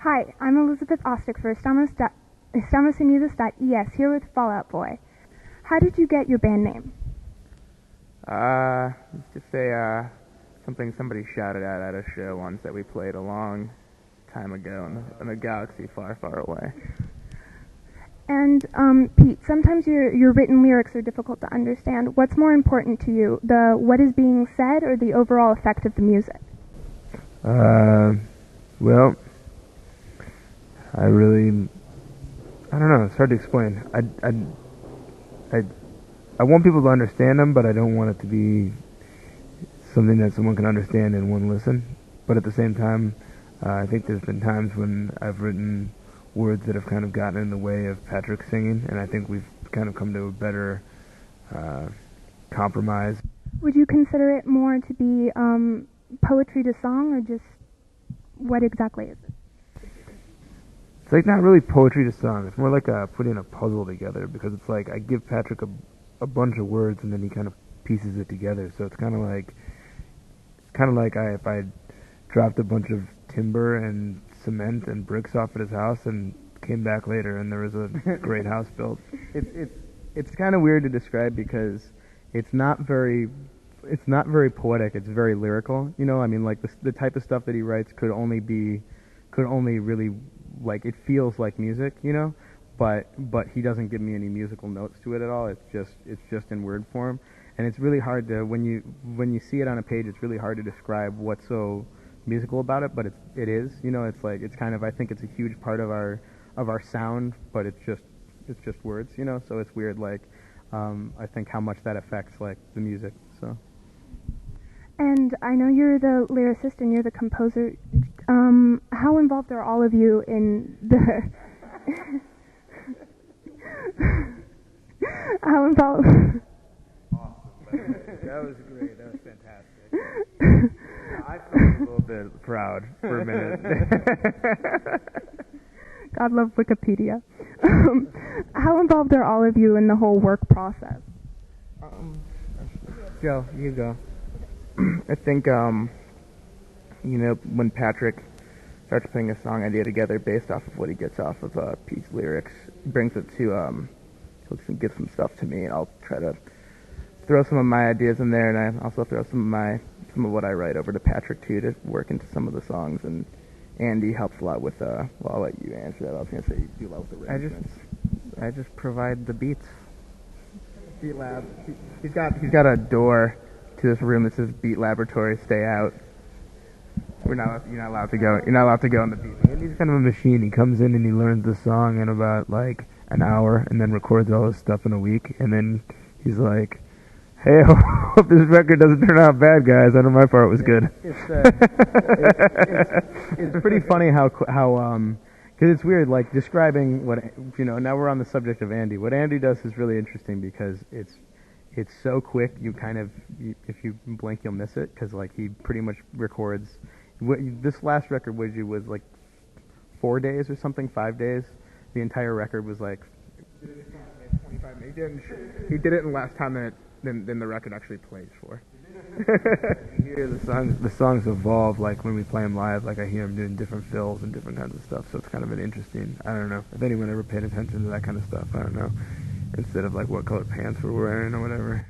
Hi, I'm Elizabeth Ostick for Estamos Unidos.es here with Fallout Boy. How did you get your band name? Let's just say, something somebody shouted at a show once that we played a long time ago in a galaxy far, far away. And, Pete, sometimes your written lyrics are difficult to understand. What's more important to you, what is being said or the overall effect of the music? Well, I don't know, it's hard to explain. I want people to understand them, but I don't want it to be something that someone can understand in one listen. But at the same time, I think there's been times when I've written words that have kind of gotten in the way of Patrick singing, and I think we've kind of come to a better compromise. Would you consider it more to be poetry to song, or just what exactly is it? It's like not really poetry to song. It's more like putting a puzzle together, because it's like I give Patrick a bunch of words and then he kind of pieces it together. So it's kind of like if I dropped a bunch of timber and cement and bricks off at his house and came back later and there was a great house built. It's kind of weird to describe because it's not very poetic. It's very lyrical. You know, I mean, like the type of stuff that he writes could only really, like, it feels like music, you know, but he doesn't give me any musical notes to it at all. It's just in word form, and it's really hard to when you see it on a page. It's really hard to describe what's so musical about it, but it is, you know. It's like it's kind of, I think it's a huge part of our sound, but it's just words, you know. So it's weird, like I think how much that affects like the music. So. And I know you're the lyricist and you're the composer. How involved are all of you in the... How involved... Awesome. That was great. That was fantastic. I felt a little bit proud for a minute. God love Wikipedia. How involved are all of you in the whole work process? Joe, you go. I think, you know, when Patrick starts putting a song idea together based off of what he gets off of Pete's lyrics, he brings it to, he'll give some stuff to me, and I'll try to throw some of my ideas in there, and I also throw some of what I write over to Patrick, too, to work into some of the songs, and Andy helps a lot with, well, I'll let you answer that. I was going to say you do a lot with the arrangements. I just provide the beats. Beat Lab. He's got a door to this room that says Beat Laboratory, stay out. You're not allowed to go. You're not allowed to go in the beat. And he's kind of a machine. He comes in and he learns the song in about like an hour, and then records all his stuff in a week. And then he's like, "Hey, I hope this record doesn't turn out bad, guys. I know my part was good." It's pretty funny how because it's weird, like describing what, you know. Now we're on the subject of Andy. What Andy does is really interesting because it's so quick. You kind of, if you blink, you'll miss it, because like he pretty much records. This last record was like 4 days or something, 5 days. The entire record was like 25 minutes. He did it in less time than the record actually plays for. You hear the songs evolve, like when we play them live. Like I hear him doing different fills and different kinds of stuff. So it's kind of an interesting. I don't know if anyone ever paid attention to that kind of stuff. I don't know. Instead of like what color pants we're wearing or whatever.